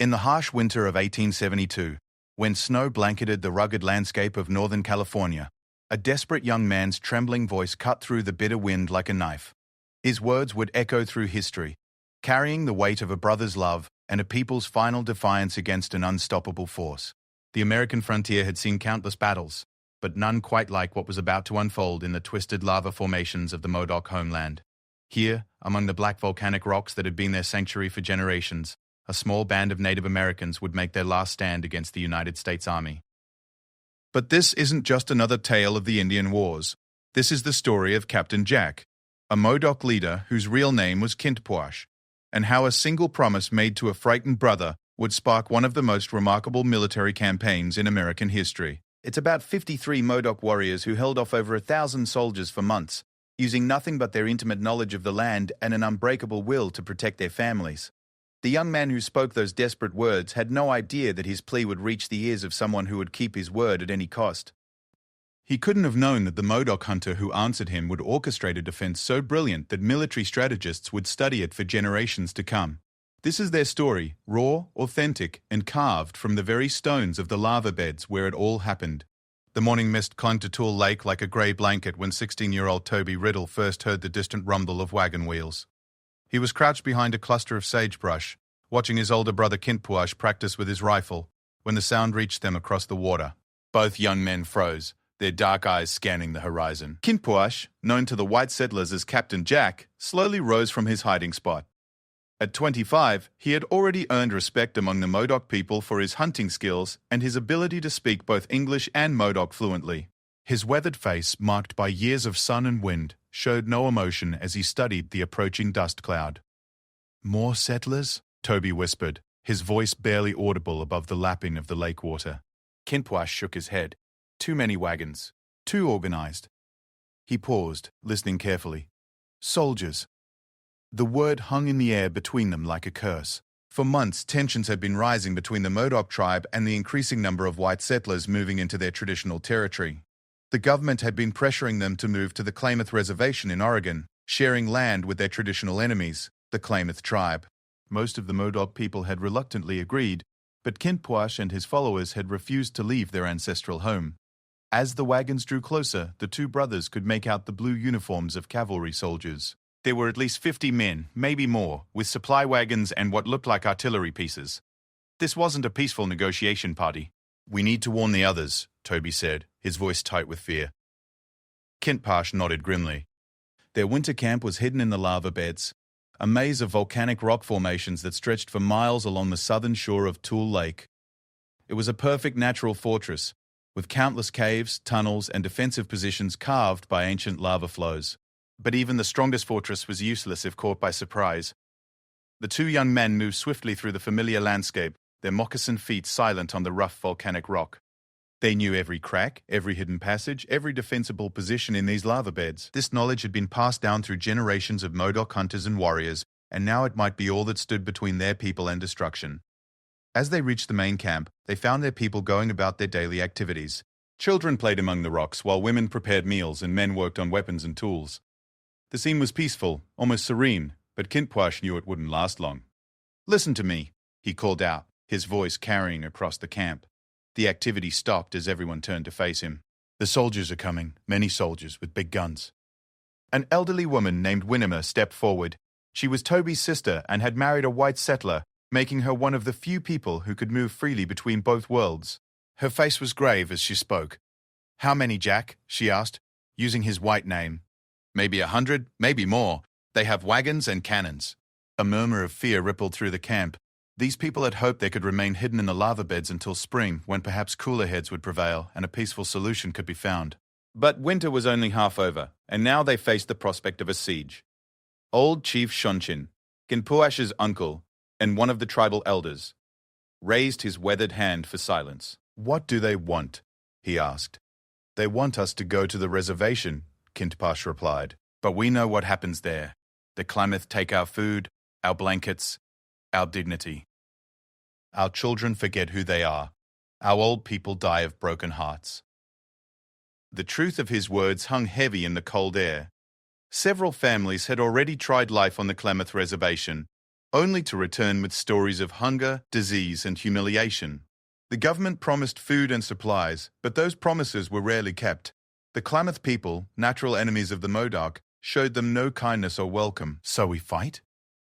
In the harsh winter of 1872, when snow blanketed the rugged landscape of Northern California, a desperate young man's trembling voice cut through the bitter wind like a knife. His words would echo through history, carrying the weight of a brother's love and a people's final defiance against an unstoppable force. The American frontier had seen countless battles, but none quite like what was about to unfold in the twisted lava formations of the Modoc homeland. Here, among the black volcanic rocks that had been their sanctuary for generations, a small band of Native Americans would make their last stand against the United States Army. But this isn't just another tale of the Indian Wars. This is the story of Captain Jack, a Modoc leader whose real name was Kintpuash, and how a single promise made to a frightened brother would spark one of the most remarkable military campaigns in American history. It's about 53 Modoc warriors who held off over 1,000 soldiers for months, using nothing but their intimate knowledge of the land and an unbreakable will to protect their families. The young man who spoke those desperate words had no idea that his plea would reach the ears of someone who would keep his word at any cost. He couldn't have known that the Modoc hunter who answered him would orchestrate a defense so brilliant that military strategists would study it for generations to come. This is their story, raw, authentic, and carved from the very stones of the lava beds where it all happened. The morning mist clung to Tool Lake like a grey blanket when 16-year-old Toby Riddle first heard the distant rumble of wagon wheels. He was crouched behind a cluster of sagebrush, watching his older brother Kintpuash practice with his rifle, when the sound reached them across the water. Both young men froze, their dark eyes scanning the horizon. Kintpuash, known to the white settlers as Captain Jack, slowly rose from his hiding spot. At 25, he had already earned respect among the Modoc people for his hunting skills and his ability to speak both English and Modoc fluently. His weathered face, marked by years of sun and wind, showed no emotion as he studied the approaching dust cloud. "More settlers?" Toby whispered, his voice barely audible above the lapping of the lake water. Kintpuash shook his head. "Too many wagons. Too organized." He paused, listening carefully. "Soldiers." The word hung in the air between them like a curse. For months, tensions had been rising between the Modoc tribe and the increasing number of white settlers moving into their traditional territory. The government had been pressuring them to move to the Klamath Reservation in Oregon, sharing land with their traditional enemies, the Klamath tribe. Most of the Modoc people had reluctantly agreed, but Kintpuash and his followers had refused to leave their ancestral home. As the wagons drew closer, the two brothers could make out the blue uniforms of cavalry soldiers. There were at least 50 men, maybe more, with supply wagons and what looked like artillery pieces. This wasn't a peaceful negotiation party. "We need to warn the others," Toby said, his voice tight with fear. Kintpuash nodded grimly. Their winter camp was hidden in the lava beds, a maze of volcanic rock formations that stretched for miles along the southern shore of Tool Lake. It was a perfect natural fortress, with countless caves, tunnels, and defensive positions carved by ancient lava flows. But even the strongest fortress was useless if caught by surprise. The two young men moved swiftly through the familiar landscape, their moccasined feet silent on the rough volcanic rock. They knew every crack, every hidden passage, every defensible position in these lava beds. This knowledge had been passed down through generations of Modoc hunters and warriors, and now it might be all that stood between their people and destruction. As they reached the main camp, they found their people going about their daily activities. Children played among the rocks, while women prepared meals and men worked on weapons and tools. The scene was peaceful, almost serene, but Kintpuash knew it wouldn't last long. "Listen to me," he called out, his voice carrying across the camp. The activity stopped as everyone turned to face him. "The soldiers are coming, many soldiers with big guns." An elderly woman named Winnemer stepped forward. She was Toby's sister and had married a white settler, making her one of the few people who could move freely between both worlds. Her face was grave as she spoke. "How many, Jack?" she asked, using his white name. "Maybe 100, maybe more. They have wagons and cannons." A murmur of fear rippled through the camp. These people had hoped they could remain hidden in the lava beds until spring, when perhaps cooler heads would prevail and a peaceful solution could be found. But winter was only half over, and now they faced the prospect of a siege. Old Chief Shonchin, Kintpuash's uncle, and one of the tribal elders, raised his weathered hand for silence. "What do they want?" he asked. "They want us to go to the reservation," Kintpuash replied. "But we know what happens there. The Klamath take our food, our blankets, our dignity. Our children forget who they are. Our old people die of broken hearts." The truth of his words hung heavy in the cold air. Several families had already tried life on the Klamath Reservation, only to return with stories of hunger, disease, and humiliation. The government promised food and supplies, but those promises were rarely kept. The Klamath people, natural enemies of the Modoc, showed them no kindness or welcome. "So we fight?"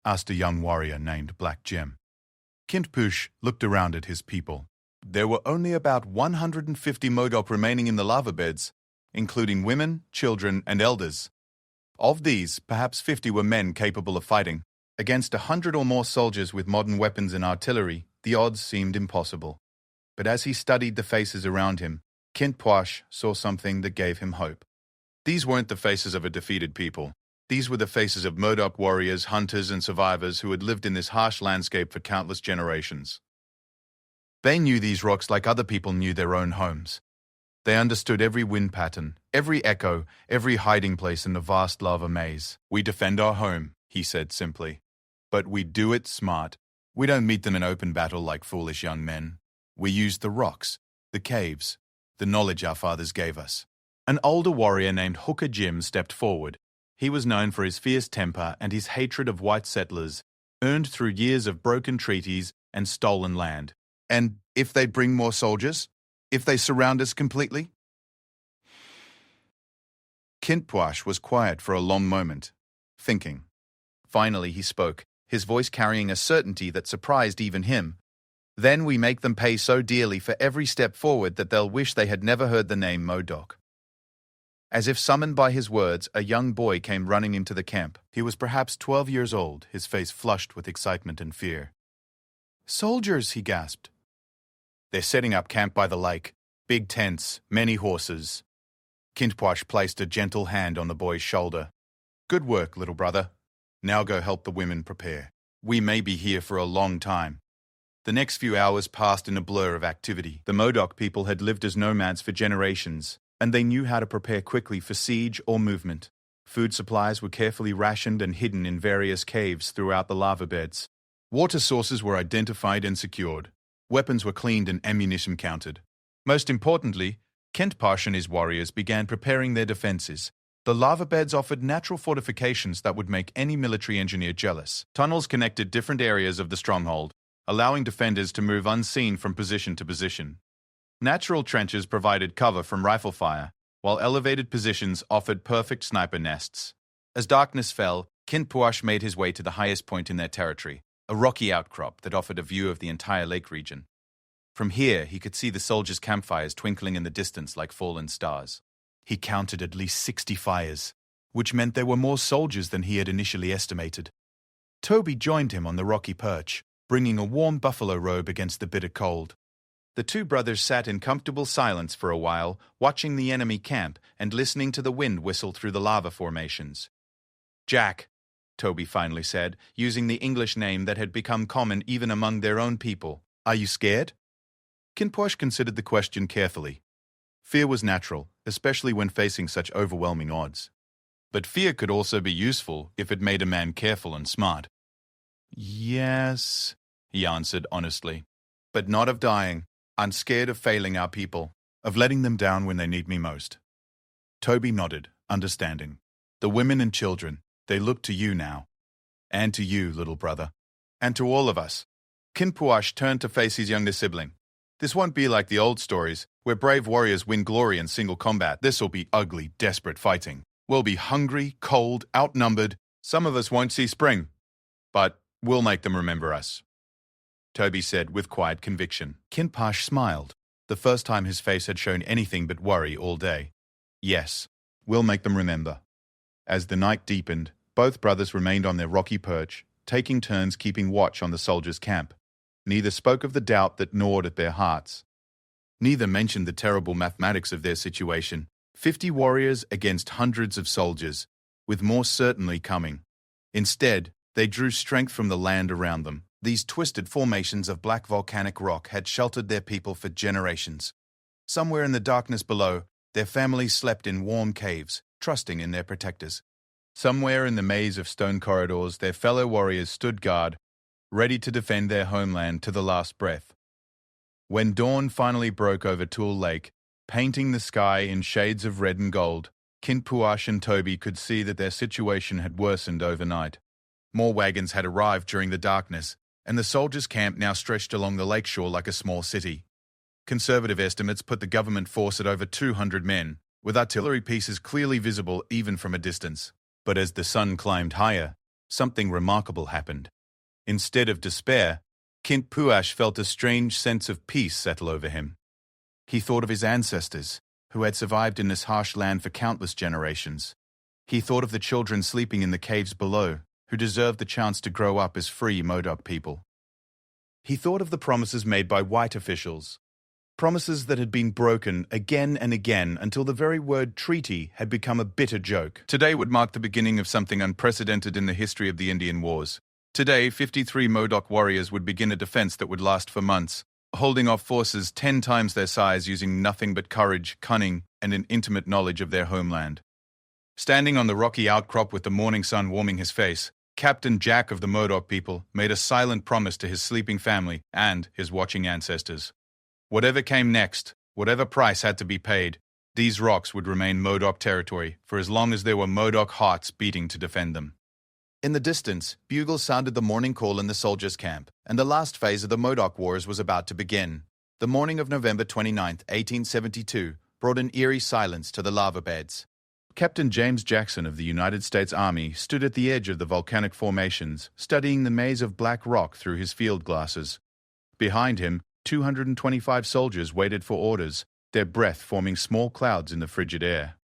asked a young warrior named Black Gem. Kintpush looked around at his people. There were only about 150 Modoc remaining in the lava beds, including women, children, and elders. Of these, perhaps 50 were men capable of fighting. Against 100 or more soldiers with modern weapons and artillery, the odds seemed impossible. But as he studied the faces around him, Kintpush saw something that gave him hope. These weren't the faces of a defeated people. These were the faces of Modoc warriors, hunters, and survivors who had lived in this harsh landscape for countless generations. They knew these rocks like other people knew their own homes. They understood every wind pattern, every echo, every hiding place in the vast lava maze. "We defend our home," he said simply. "But we do it smart. We don't meet them in open battle like foolish young men. We use the rocks, the caves, the knowledge our fathers gave us." An older warrior named Hooker Jim stepped forward. He was known for his fierce temper and his hatred of white settlers, earned through years of broken treaties and stolen land. "And if they bring more soldiers? If they surround us completely?" Kintpush was quiet for a long moment, thinking. Finally he spoke, his voice carrying a certainty that surprised even him. "Then we make them pay so dearly for every step forward that they'll wish they had never heard the name Modoc." As if summoned by his words, a young boy came running into the camp. He was perhaps 12 years old, his face flushed with excitement and fear. "Soldiers," he gasped. "They're setting up camp by the lake. Big tents, many horses." Kintpush placed a gentle hand on the boy's shoulder. "Good work, little brother. Now go help the women prepare. We may be here for a long time." The next few hours passed in a blur of activity. The Modoc people had lived as nomads for generations, and they knew how to prepare quickly for siege or movement. Food supplies were carefully rationed and hidden in various caves throughout the lava beds. Water sources were identified and secured. Weapons were cleaned and ammunition counted. Most importantly, Kintpush and his warriors began preparing their defenses. The lava beds offered natural fortifications that would make any military engineer jealous. Tunnels connected different areas of the stronghold, allowing defenders to move unseen from position to position. Natural trenches provided cover from rifle fire, while elevated positions offered perfect sniper nests. As darkness fell, Kintpush made his way to the highest point in their territory, a rocky outcrop that offered a view of the entire lake region. From here, he could see the soldiers' campfires twinkling in the distance like fallen stars. He counted at least 60 fires, which meant there were more soldiers than he had initially estimated. Toby joined him on the rocky perch, bringing a warm buffalo robe against the bitter cold. The two brothers sat in comfortable silence for a while, watching the enemy camp and listening to the wind whistle through the lava formations. "Jack," Toby finally said, using the English name that had become common even among their own people. "Are you scared?" Kintpush considered the question carefully. Fear was natural, especially when facing such overwhelming odds. But fear could also be useful if it made a man careful and smart. "Yes," he answered honestly. "But not of dying. I'm scared of failing our people, of letting them down when they need me most." Toby nodded, understanding. "The women and children, they look to you now. And to you, little brother. And to all of us." Kintpush turned to face his younger sibling. "This won't be like the old stories, where brave warriors win glory in single combat. This'll be ugly, desperate fighting. We'll be hungry, cold, outnumbered. Some of us won't see spring. But we'll make them remember us," Toby said with quiet conviction. Kintpush smiled, the first time his face had shown anything but worry all day. "Yes, we'll make them remember." As the night deepened, both brothers remained on their rocky perch, taking turns keeping watch on the soldiers' camp. Neither spoke of the doubt that gnawed at their hearts. Neither mentioned the terrible mathematics of their situation. 50 warriors against hundreds of soldiers, with more certainly coming. Instead, they drew strength from the land around them. These twisted formations of black volcanic rock had sheltered their people for generations. Somewhere in the darkness below, their families slept in warm caves, trusting in their protectors. Somewhere in the maze of stone corridors, their fellow warriors stood guard, ready to defend their homeland to the last breath. When dawn finally broke over Tool Lake, painting the sky in shades of red and gold, Kintpush and Toby could see that their situation had worsened overnight. More wagons had arrived during the darkness, and the soldiers' camp now stretched along the lakeshore like a small city. Conservative estimates put the government force at over 200 men, with artillery pieces clearly visible even from a distance. But as the sun climbed higher, something remarkable happened. Instead of despair, Kint Puash felt a strange sense of peace settle over him. He thought of his ancestors, who had survived in this harsh land for countless generations. He thought of the children sleeping in the caves below, who deserved the chance to grow up as free Modoc people. He thought of the promises made by white officials, promises that had been broken again and again until the very word treaty had become a bitter joke. Today would mark the beginning of something unprecedented in the history of the Indian Wars. Today, 53 Modoc warriors would begin a defense that would last for months, holding off forces 10 times their size using nothing but courage, cunning, and an intimate knowledge of their homeland. Standing on the rocky outcrop with the morning sun warming his face, Captain Jack of the Modoc people made a silent promise to his sleeping family and his watching ancestors. Whatever came next, whatever price had to be paid, these rocks would remain Modoc territory for as long as there were Modoc hearts beating to defend them. In the distance, bugles sounded the morning call in the soldiers' camp, and the last phase of the Modoc Wars was about to begin. The morning of November 29, 1872, brought an eerie silence to the lava beds. Captain James Jackson of the United States Army stood at the edge of the volcanic formations, studying the maze of black rock through his field glasses. Behind him, 225 soldiers waited for orders, their breath forming small clouds in the frigid air.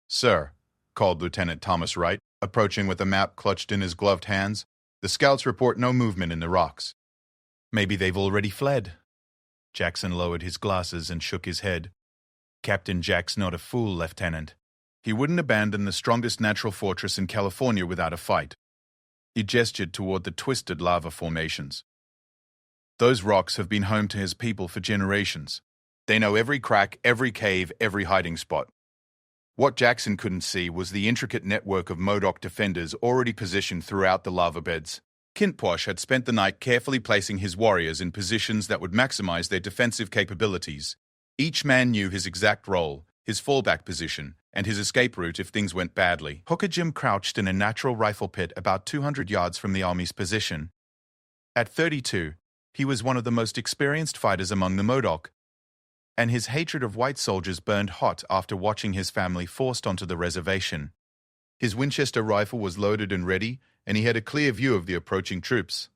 "Sir," called Lieutenant Thomas Wright, approaching with a map clutched in his gloved hands, "the scouts report no movement in the rocks." "Maybe they've already fled." Jackson lowered his glasses and shook his head. "Captain Jack's not a fool, Lieutenant. He wouldn't abandon the strongest natural fortress in California without a fight." He gestured toward the twisted lava formations. "Those rocks have been home to his people for generations. They know every crack, every cave, every hiding spot." What Jackson couldn't see was the intricate network of Modoc defenders already positioned throughout the lava beds. Kint Puash had spent the night carefully placing his warriors in positions that would maximize their defensive capabilities. Each man knew his exact role, his fallback position, and his escape route if things went badly. Hooker Jim crouched in a natural rifle pit about 200 yards from the Army's position. At 32, he was one of the most experienced fighters among the Modoc, and his hatred of white soldiers burned hot after watching his family forced onto the reservation. His Winchester rifle was loaded and ready, and he had a clear view of the approaching troops.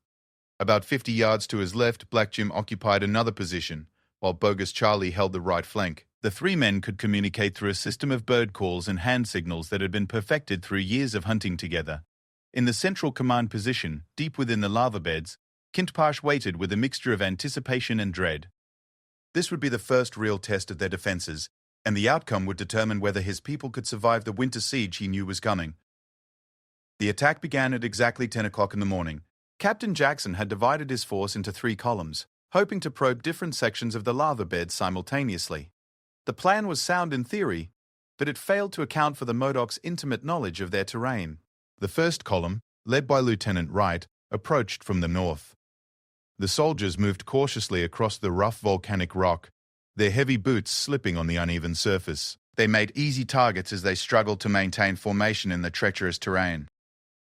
About 50 yards to his left, Black Jim occupied another position, while Bogus Charlie held the right flank. The three men could communicate through a system of bird calls and hand signals that had been perfected through years of hunting together. In the central command position, deep within the lava beds, Kint Puash waited with a mixture of anticipation and dread. This would be the first real test of their defenses, and the outcome would determine whether his people could survive the winter siege he knew was coming. The attack began at exactly 10 o'clock in the morning. Captain Jackson had divided his force into 3 columns, hoping to probe different sections of the lava beds simultaneously. The plan was sound in theory, but it failed to account for the Modoc's intimate knowledge of their terrain. The first column, led by Lieutenant Wright, approached from the north. The soldiers moved cautiously across the rough volcanic rock, their heavy boots slipping on the uneven surface. They made easy targets as they struggled to maintain formation in the treacherous terrain.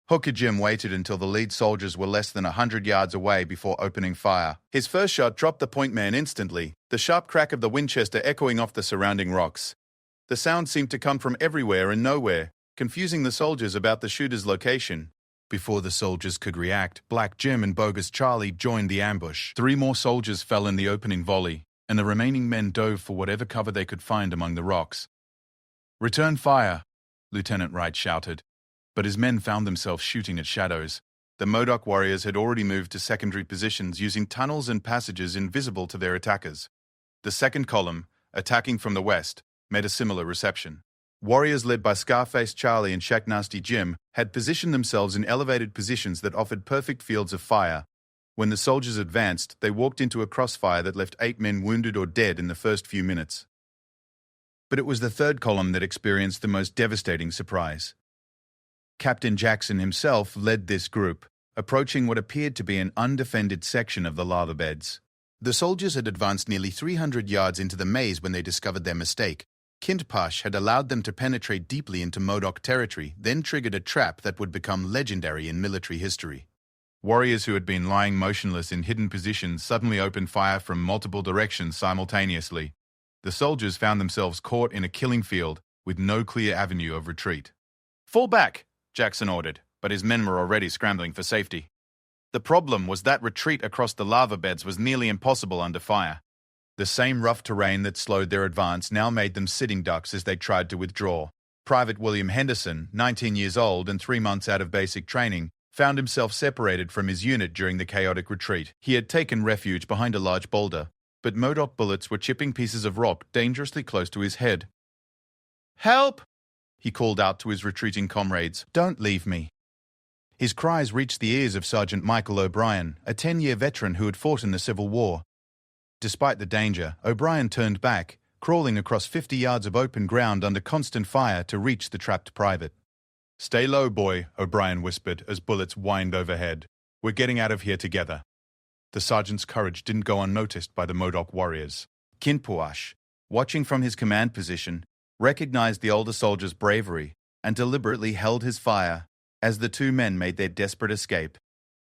Hooker Jim waited until the lead soldiers were less than 100 yards away before opening fire. His first shot dropped the point man instantly, the sharp crack of the Winchester echoing off the surrounding rocks. The sound seemed to come from everywhere and nowhere, confusing the soldiers about the shooter's location. Before the soldiers could react, Black Jim and Bogus Charlie joined the ambush. 3 more soldiers fell in the opening volley, and the remaining men dove for whatever cover they could find among the rocks. "Return fire," Lieutenant Wright shouted, but his men found themselves shooting at shadows. The Modoc warriors had already moved to secondary positions using tunnels and passages invisible to their attackers. The second column, attacking from the west, made a similar reception. Warriors led by Scarface Charlie and Shaq Nasty Jim had positioned themselves in elevated positions that offered perfect fields of fire. When the soldiers advanced, they walked into a crossfire that left 8 men wounded or dead in the first few minutes. But it was the third column that experienced the most devastating surprise. Captain Jackson himself led this group, approaching what appeared to be an undefended section of the lava beds. The soldiers had advanced nearly 300 yards into the maze when they discovered their mistake. Kintpash had allowed them to penetrate deeply into Modoc territory, then triggered a trap that would become legendary in military history. Warriors who had been lying motionless in hidden positions suddenly opened fire from multiple directions simultaneously. The soldiers found themselves caught in a killing field with no clear avenue of retreat. "Fall back," Jackson ordered, but his men were already scrambling for safety. The problem was that retreat across the lava beds was nearly impossible under fire. The same rough terrain that slowed their advance now made them sitting ducks as they tried to withdraw. Private William Henderson, 19 years old and 3 months out of basic training, found himself separated from his unit during the chaotic retreat. He had taken refuge behind a large boulder, but Modoc bullets were chipping pieces of rock dangerously close to his head. "Help!" he called out to his retreating comrades. "Don't leave me." His cries reached the ears of Sergeant Michael O'Brien, a 10-year veteran who had fought in the Civil War. Despite the danger, O'Brien turned back, crawling across 50 yards of open ground under constant fire to reach the trapped private. "Stay low, boy," O'Brien whispered as bullets whined overhead. "We're getting out of here together." The sergeant's courage didn't go unnoticed by the Modoc warriors. Kintpash, watching from his command position, recognized the older soldier's bravery and deliberately held his fire as the two men made their desperate escape.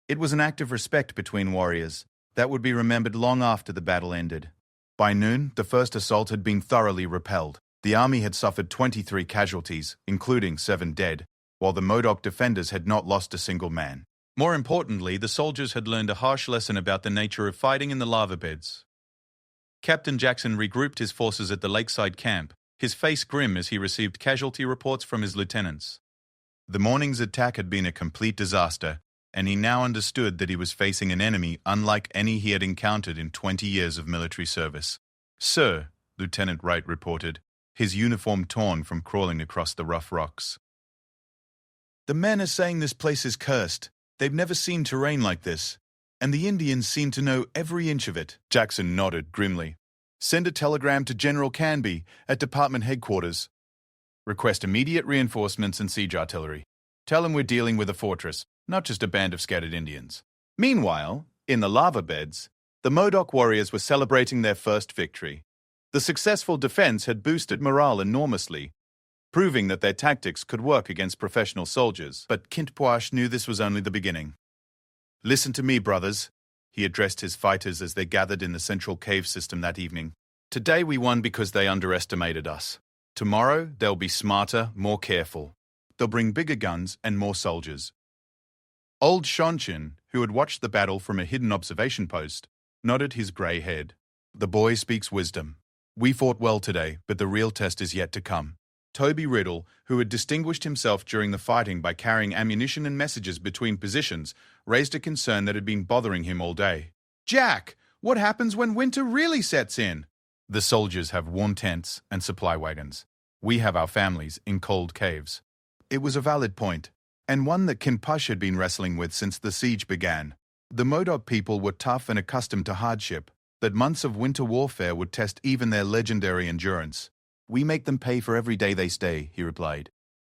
It was an act of respect between warriors that would be remembered long after the battle ended. By noon, the first assault had been thoroughly repelled. The army had suffered 23 casualties, including 7 dead, while the Modoc defenders had not lost a single man. More importantly, the soldiers had learned a harsh lesson about the nature of fighting in the lava beds. Captain Jackson regrouped his forces at the lakeside camp, his face grim as he received casualty reports from his lieutenants. The morning's attack had been a complete disaster, and he now understood that he was facing an enemy unlike any he had encountered in 20 years of military service. "Sir," Lieutenant Wright reported, his uniform torn from crawling across the rough rocks. "The men are saying this place is cursed. They've never seen terrain like this, and the Indians seem to know every inch of it." Jackson nodded grimly. "Send a telegram to General Canby at Department Headquarters. Request immediate reinforcements and siege artillery. Tell him we're dealing with a fortress, not just a band of scattered Indians." Meanwhile, in the lava beds, the Modoc warriors were celebrating their first victory. The successful defense had boosted morale enormously, proving that their tactics could work against professional soldiers. But Kintpash knew this was only the beginning. "Listen to me, brothers," he addressed his fighters as they gathered in the central cave system that evening. "Today we won because they underestimated us. Tomorrow they'll be smarter, more careful. They'll bring bigger guns and more soldiers." Old Shonchin, who had watched the battle from a hidden observation post, nodded his grey head. "The boy speaks wisdom. We fought well today, but the real test is yet to come." Toby Riddle, who had distinguished himself during the fighting by carrying ammunition and messages between positions, raised a concern that had been bothering him all day. "Jack, what happens when winter really sets in?" "The soldiers have warm tents and supply wagons. We have our families in cold caves." It was a valid point, and one that Kintpash had been wrestling with since the siege began. The Modoc people were tough and accustomed to hardship, but months of winter warfare would test even their legendary endurance. "We make them pay for every day they stay," he replied.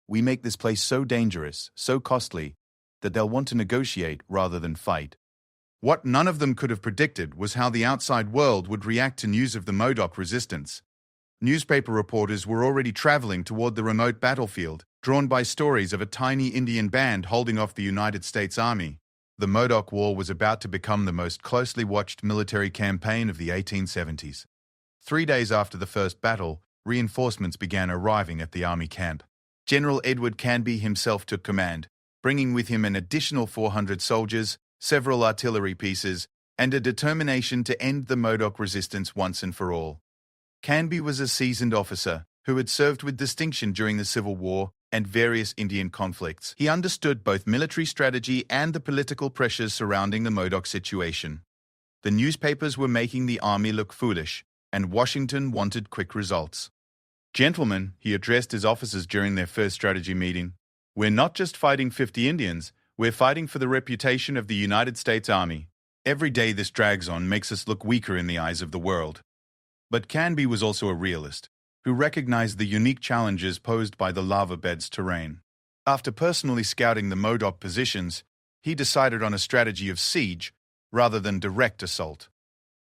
"We make this place so dangerous, so costly, that they'll want to negotiate rather than fight." What none of them could have predicted was how the outside world would react to news of the Modoc resistance. Newspaper reporters were already traveling toward the remote battlefield, drawn by stories of a tiny Indian band holding off the United States Army. The Modoc War was about to become the most closely watched military campaign of the 1870s. 3 days after the first battle, reinforcements began arriving at the army camp. General Edward Canby himself took command, bringing with him an additional 400 soldiers, several artillery pieces, and a determination to end the Modoc resistance once and for all. Canby was a seasoned officer who had served with distinction during the Civil War and various Indian conflicts. He understood both military strategy and the political pressures surrounding the Modoc situation. The newspapers were making the army look foolish, and Washington wanted quick results. "Gentlemen," he addressed his officers during their first strategy meeting, "we're not just fighting 50 Indians, we're fighting for the reputation of the United States Army. Every day this drags on makes us look weaker in the eyes of the world." But Canby was also a realist, who recognized the unique challenges posed by the lava bed's terrain. After personally scouting the Modoc positions, he decided on a strategy of siege rather than direct assault.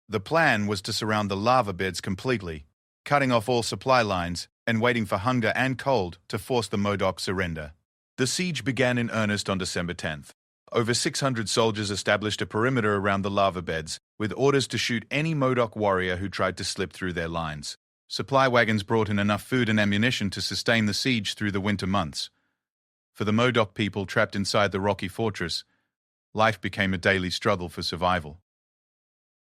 The plan was to surround the lava beds completely, cutting off all supply lines and waiting for hunger and cold to force the Modoc surrender. The siege began in earnest on December 10th. Over 600 soldiers established a perimeter around the lava beds, with orders to shoot any Modoc warrior who tried to slip through their lines. Supply wagons brought in enough food and ammunition to sustain the siege through the winter months. For the Modoc people trapped inside the rocky fortress, life became a daily struggle for survival.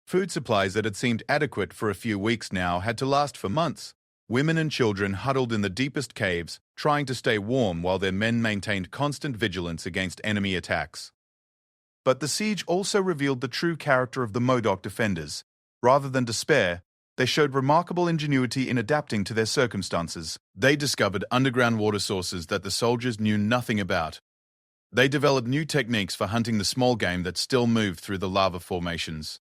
Food supplies that had seemed adequate for a few weeks now had to last for months. Women and children huddled in the deepest caves, trying to stay warm while their men maintained constant vigilance against enemy attacks. But the siege also revealed the true character of the Modoc defenders. Rather than despair, they showed remarkable ingenuity in adapting to their circumstances. They discovered underground water sources that the soldiers knew nothing about. They developed new techniques for hunting the small game that still moved through the lava formations.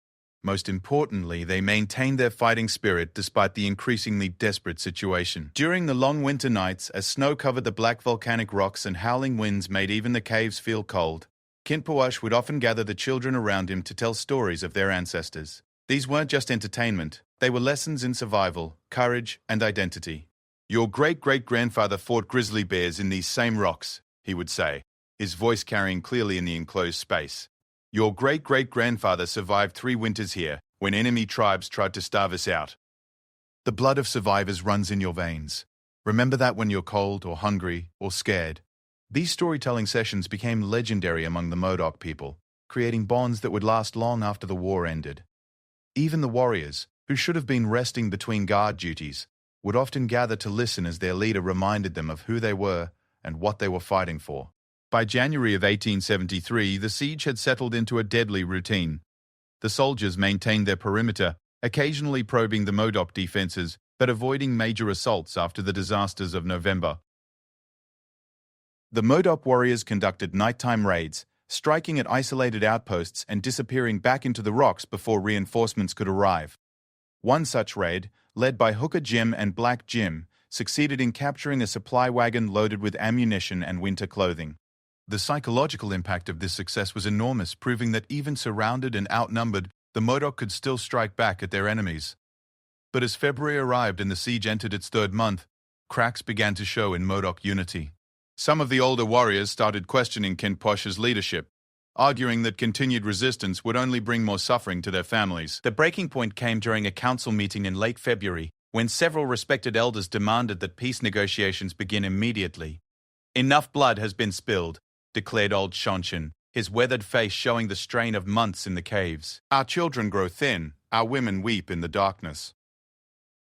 Most importantly, they maintained their fighting spirit despite the increasingly desperate situation. During the long winter nights, as snow covered the black volcanic rocks and howling winds made even the caves feel cold, Kinpuash would often gather the children around him to tell stories of their ancestors. These weren't just entertainment, they were lessons in survival, courage, and identity. "Your great-great-grandfather fought grizzly bears in these same rocks," he would say, his voice carrying clearly in the enclosed space. "Your great-great-grandfather survived 3 winters here, when enemy tribes tried to starve us out. The blood of survivors runs in your veins. Remember that when you're cold or hungry or scared." These storytelling sessions became legendary among the Modoc people, creating bonds that would last long after the war ended. Even the warriors, who should have been resting between guard duties, would often gather to listen as their leader reminded them of who they were and what they were fighting for. By January of 1873, the siege had settled into a deadly routine. The soldiers maintained their perimeter, occasionally probing the Modoc defenses, but avoiding major assaults after the disasters of November. The Modoc warriors conducted nighttime raids, striking at isolated outposts and disappearing back into the rocks before reinforcements could arrive. One such raid, led by Hooker Jim and Black Jim, succeeded in capturing a supply wagon loaded with ammunition and winter clothing. The psychological impact of this success was enormous, proving that even surrounded and outnumbered, the Modoc could still strike back at their enemies. But as February arrived and the siege entered its 3rd month, cracks began to show in Modoc unity. Some of the older warriors started questioning Kinpuash's leadership, arguing that continued resistance would only bring more suffering to their families. The breaking point came during a council meeting in late February, when several respected elders demanded that peace negotiations begin immediately. "Enough blood has been spilled," declared old Shonshin, his weathered face showing the strain of months in the caves. "Our children grow thin, our women weep in the darkness.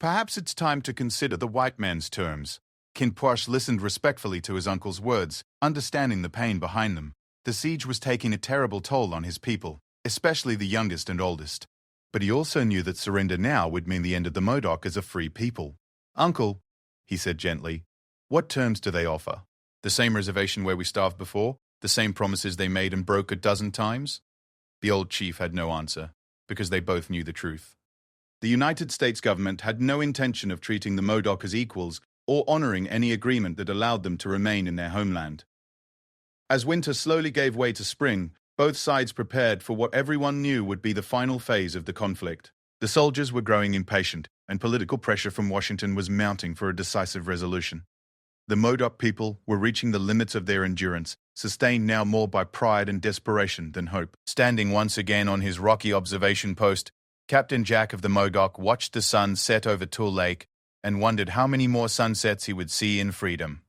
Perhaps it's time to consider the white man's terms." Kinpuash listened respectfully to his uncle's words, understanding the pain behind them. The siege was taking a terrible toll on his people, especially the youngest and oldest. But he also knew that surrender now would mean the end of the Modoc as a free people. "Uncle," he said gently, "what terms do they offer? The same reservation where we starved before? The same promises they made and broke a dozen times?" The old chief had no answer, because they both knew the truth. The United States government had no intention of treating the Modoc as equals or honoring any agreement that allowed them to remain in their homeland. As winter slowly gave way to spring, both sides prepared for what everyone knew would be the final phase of the conflict. The soldiers were growing impatient, and political pressure from Washington was mounting for a decisive resolution. The Modoc people were reaching the limits of their endurance, sustained now more by pride and desperation than hope. Standing once again on his rocky observation post, Captain Jack of the Modoc watched the sun set over Tule Lake and wondered how many more sunsets he would see in freedom.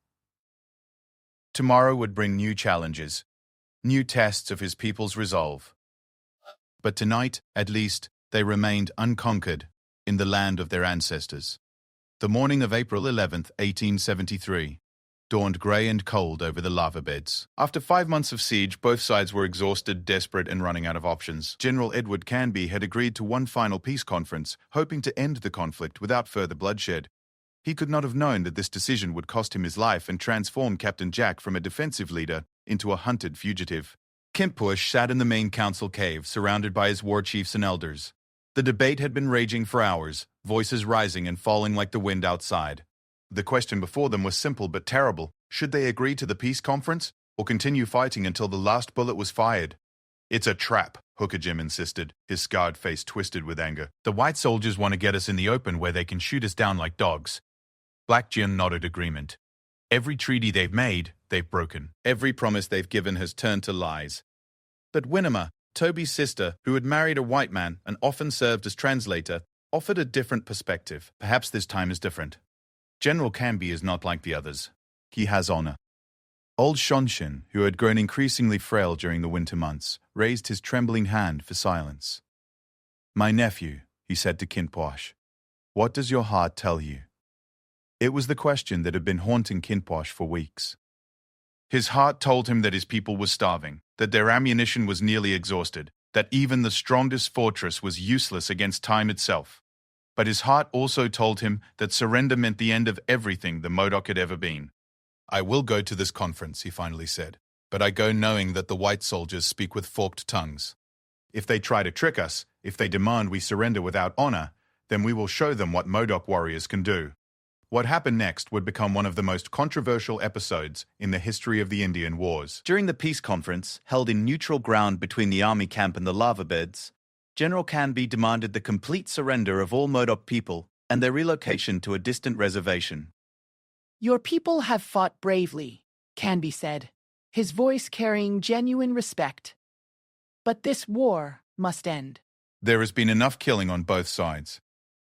Tomorrow would bring new challenges, new tests of his people's resolve. But tonight, at least, they remained unconquered in the land of their ancestors. The morning of April 11th, 1873, dawned grey and cold over the lava beds. After 5 months of siege, both sides were exhausted, desperate, and running out of options. General Edward Canby had agreed to one final peace conference, hoping to end the conflict without further bloodshed. He could not have known that this decision would cost him his life and transform Captain Jack from a defensive leader into a hunted fugitive. Kinpuash sat in the main council cave, surrounded by his war chiefs and elders. The debate had been raging for hours, voices rising and falling like the wind outside. The question before them was simple but terrible. Should they agree to the peace conference, or continue fighting until the last bullet was fired? "It's a trap," Hooker Jim insisted, his scarred face twisted with anger. "The white soldiers want to get us in the open where they can shoot us down like dogs. Black Jim nodded agreement. Every treaty they've made, they've broken. Every promise they've given has turned to lies. But Winema, Toby's sister, who had married a white man and often served as translator, offered a different perspective. Perhaps this time is different. General Canby is not like the others. He has honor. Old Shonshin, who had grown increasingly frail during the winter months, raised his trembling hand for silence. "My nephew," he said to Kinposh, "what does your heart tell you?" It was the question that had been haunting Kinposh for weeks. His heart told him that his people were starving, that their ammunition was nearly exhausted, that even the strongest fortress was useless against time itself. But his heart also told him that surrender meant the end of everything the Modoc had ever been. "I will go to this conference," he finally said, "but I go knowing that the white soldiers speak with forked tongues. If they try to trick us, if they demand we surrender without honor, then we will show them what Modoc warriors can do." What happened next would become one of the most controversial episodes in the history of the Indian Wars. During the peace conference, held in neutral ground between the army camp and the lava beds, General Canby demanded the complete surrender of all Modoc people and their relocation to a distant reservation. "Your people have fought bravely," Canby said, his voice carrying genuine respect. "But this war must end." There has been enough killing on both sides.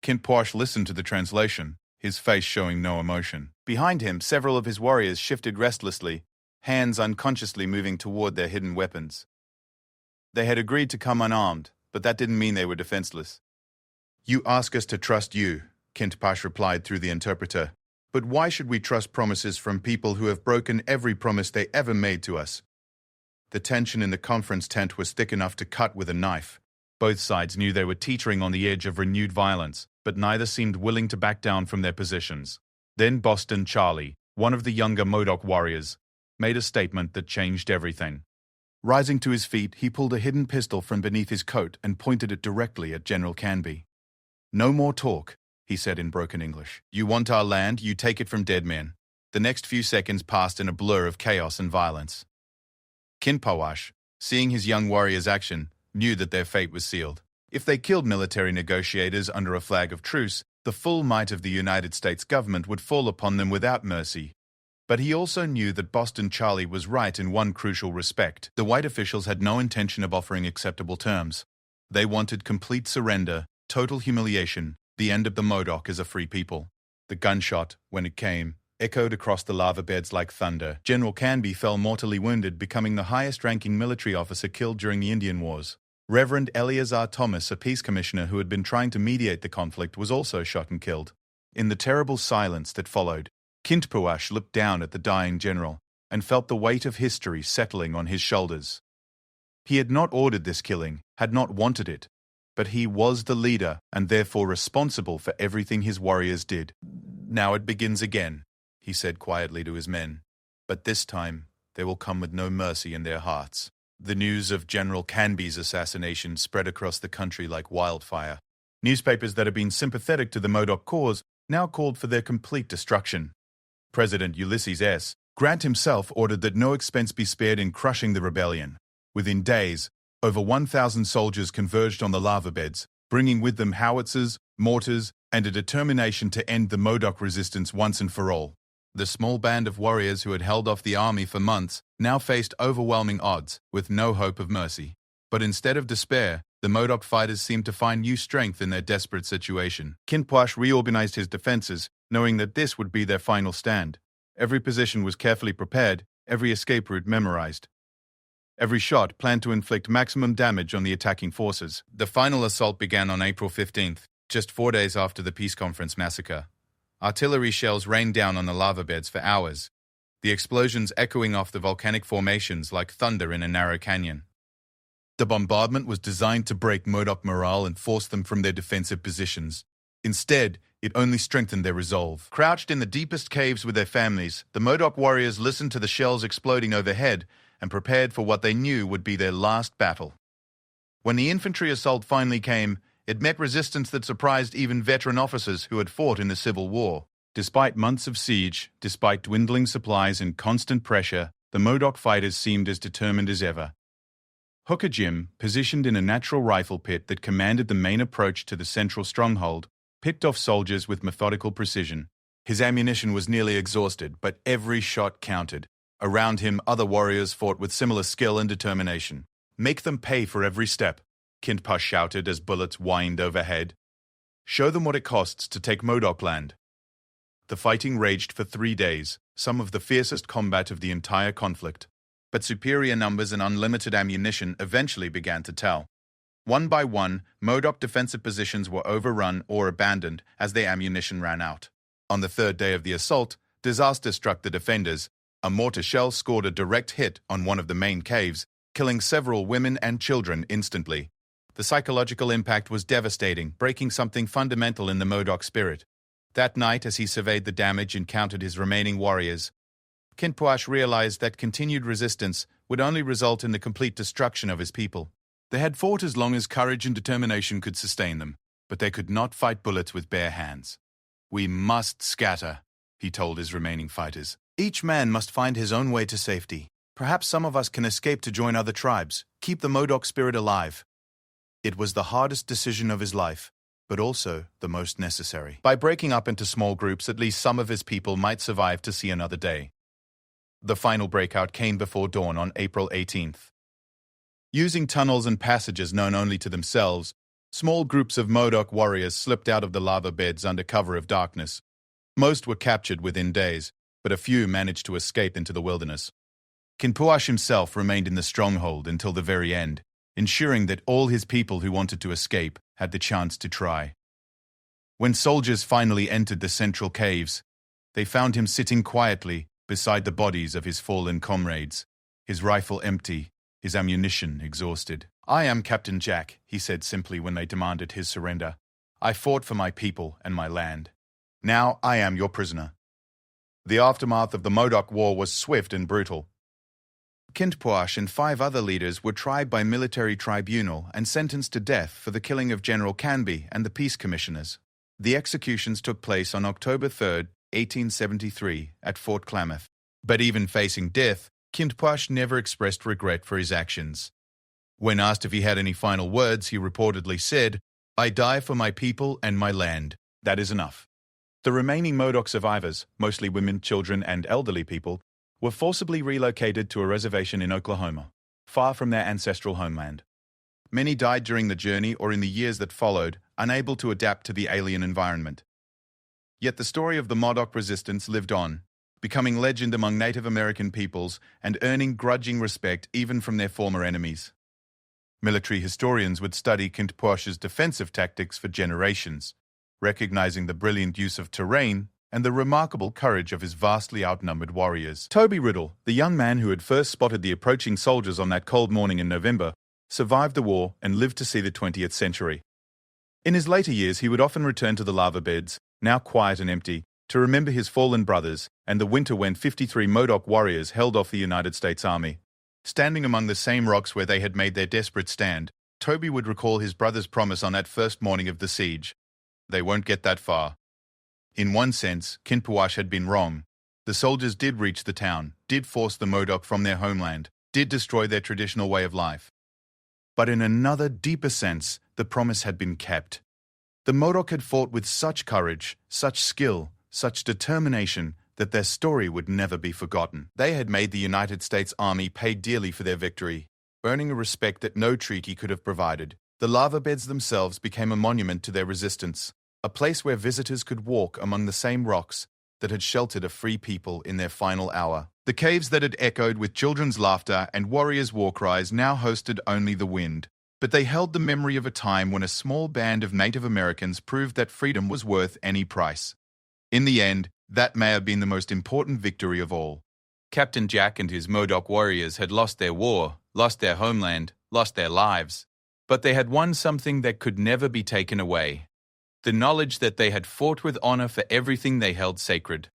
Kinposh listened to the translation, his face showing no emotion. Behind him, several of his warriors shifted restlessly, hands unconsciously moving toward their hidden weapons. They had agreed to come unarmed, but that didn't mean they were defenseless. "You ask us to trust you," Kinposh replied through the interpreter. "But why should we trust promises from people who have broken every promise they ever made to us?" The tension in the conference tent was thick enough to cut with a knife. Both sides knew they were teetering on the edge of renewed violence, but neither seemed willing to back down from their positions. Then Boston Charlie, one of the younger Modoc warriors, made a statement that changed everything. Rising to his feet, he pulled a hidden pistol from beneath his coat and pointed it directly at General Canby. "No more talk," he said in broken English. "You want our land, you take it from dead men." The next few seconds passed in a blur of chaos and violence. Kinposh, seeing his young warrior's action, knew that their fate was sealed. If they killed military negotiators under a flag of truce, the full might of the United States government would fall upon them without mercy. But he also knew that Boston Charlie was right in one crucial respect. The white officials had no intention of offering acceptable terms. They wanted complete surrender, total humiliation, the end of the Modoc as a free people. The gunshot, when it came, echoed across the lava beds like thunder. General Canby fell mortally wounded, becoming the highest-ranking military officer killed during the Indian Wars. Reverend Eleazar Thomas, a peace commissioner who had been trying to mediate the conflict, was also shot and killed. In the terrible silence that followed, Kinposh looked down at the dying general and felt the weight of history settling on his shoulders. He had not ordered this killing, had not wanted it, but he was the leader and therefore responsible for everything his warriors did. "Now it begins again," he said quietly to his men, "but this time they will come with no mercy in their hearts." The news of General Canby's assassination spread across the country like wildfire. Newspapers that had been sympathetic to the Modoc cause now called for their complete destruction. President Ulysses S. Grant himself ordered that no expense be spared in crushing the rebellion. Within days, over 1,000 soldiers converged on the lava beds, bringing with them howitzers, mortars, and a determination to end the Modoc resistance once and for all. The small band of warriors who had held off the army for months now faced overwhelming odds, with no hope of mercy. But instead of despair, the Modoc fighters seemed to find new strength in their desperate situation. Kinposh reorganized his defenses, knowing that this would be their final stand. Every position was carefully prepared, every escape route memorized. Every shot planned to inflict maximum damage on the attacking forces. The final assault began on April 15th, just 4 days after the peace conference massacre. Artillery shells rained down on the lava beds for hours, the explosions echoing off the volcanic formations like thunder in a narrow canyon. The bombardment was designed to break Modoc morale and force them from their defensive positions. Instead, it only strengthened their resolve. Crouched in the deepest caves with their families, the Modoc warriors listened to the shells exploding overhead and prepared for what they knew would be their last battle. When the infantry assault finally came, it met resistance that surprised even veteran officers who had fought in the Civil War. Despite months of siege, despite dwindling supplies and constant pressure, the Modoc fighters seemed as determined as ever. Hooker Jim, positioned in a natural rifle pit that commanded the main approach to the central stronghold, picked off soldiers with methodical precision. His ammunition was nearly exhausted, but every shot counted. Around him, other warriors fought with similar skill and determination. "Make them pay for every step," Kinpa shouted as bullets whined overhead. "Show them what it costs to take Modoc land." The fighting raged for 3 days, some of the fiercest combat of the entire conflict. But superior numbers and unlimited ammunition eventually began to tell. One by one, Modoc defensive positions were overrun or abandoned as their ammunition ran out. On the third day of the assault, disaster struck the defenders. A mortar shell scored a direct hit on one of the main caves, killing several women and children instantly. The psychological impact was devastating, breaking something fundamental in the Modoc spirit. That night, as he surveyed the damage and counted his remaining warriors, Kinpuash realized that continued resistance would only result in the complete destruction of his people. They had fought as long as courage and determination could sustain them, but they could not fight bullets with bare hands. "We must scatter," he told his remaining fighters. "Each man must find his own way to safety. Perhaps some of us can escape to join other tribes, keep the Modoc spirit alive." It was the hardest decision of his life, but also the most necessary. By breaking up into small groups, at least some of his people might survive to see another day. The final breakout came before dawn on April 18th. Using tunnels and passages known only to themselves, small groups of Modoc warriors slipped out of the lava beds under cover of darkness. Most were captured within days, but a few managed to escape into the wilderness. Kinpuash himself remained in the stronghold until the very end, ensuring that all his people who wanted to escape had the chance to try. When soldiers finally entered the central caves, they found him sitting quietly beside the bodies of his fallen comrades, his rifle empty, his ammunition exhausted. "I am Captain Jack," he said simply when they demanded his surrender. "I fought for my people and my land. Now I am your prisoner." The aftermath of the Modoc War was swift and brutal. Kinpuash and 5 other leaders were tried by military tribunal and sentenced to death for the killing of General Canby and the peace commissioners. The executions took place on October 3, 1873, at Fort Klamath. But even facing death, Kinpuash never expressed regret for his actions. When asked if he had any final words, he reportedly said, "I die for my people and my land. That is enough." The remaining Modoc survivors, mostly women, children, and elderly people, were forcibly relocated to a reservation in Oklahoma, far from their ancestral homeland. Many died during the journey or in the years that followed, unable to adapt to the alien environment. Yet the story of the Modoc resistance lived on, becoming legend among Native American peoples and earning grudging respect even from their former enemies. Military historians would study Kinpuash's defensive tactics for generations, recognizing the brilliant use of terrain and the remarkable courage of his vastly outnumbered warriors. Toby Riddle, the young man who had first spotted the approaching soldiers on that cold morning in November, survived the war and lived to see the 20th century. In his later years, he would often return to the lava beds, now quiet and empty, to remember his fallen brothers and the winter when 53 Modoc warriors held off the United States Army. Standing among the same rocks where they had made their desperate stand, Toby would recall his brother's promise on that first morning of the siege. They won't get that far. In one sense, Kinpuash had been wrong. The soldiers did reach the town, did force the Modoc from their homeland, did destroy their traditional way of life. But in another, deeper sense, the promise had been kept. The Modoc had fought with such courage, such skill, such determination, that their story would never be forgotten. They had made the United States Army pay dearly for their victory, earning a respect that no treaty could have provided. The lava beds themselves became a monument to their resistance, a place where visitors could walk among the same rocks that had sheltered a free people in their final hour. The caves that had echoed with children's laughter and warriors' war cries now hosted only the wind, but they held the memory of a time when a small band of Native Americans proved that freedom was worth any price. In the end, that may have been the most important victory of all. Captain Jack and his Modoc warriors had lost their war, lost their homeland, lost their lives, but they had won something that could never be taken away. The knowledge that they had fought with honor for everything they held sacred.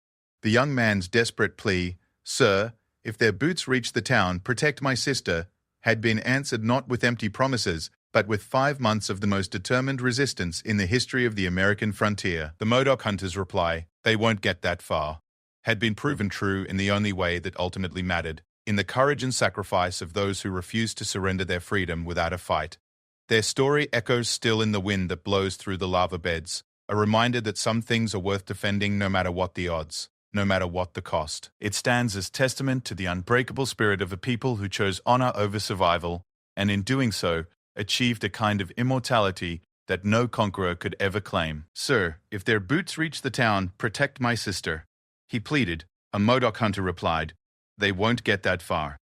The young man's desperate plea, "Sir, if their boots reach the town, protect my sister," had been answered not with empty promises, but with 5 months of the most determined resistance in the history of the American frontier. The Modoc hunters' reply, "They won't get that far," had been proven true in the only way that ultimately mattered, in the courage and sacrifice of those who refused to surrender their freedom without a fight. Their story echoes still in the wind that blows through the lava beds, a reminder that some things are worth defending no matter what the odds, no matter what the cost. It stands as testament to the unbreakable spirit of a people who chose honor over survival, and in doing so, achieved a kind of immortality that no conqueror could ever claim. "Sir, if their boots reach the town, protect my sister," he pleaded. A Modoc hunter replied, "They won't get that far."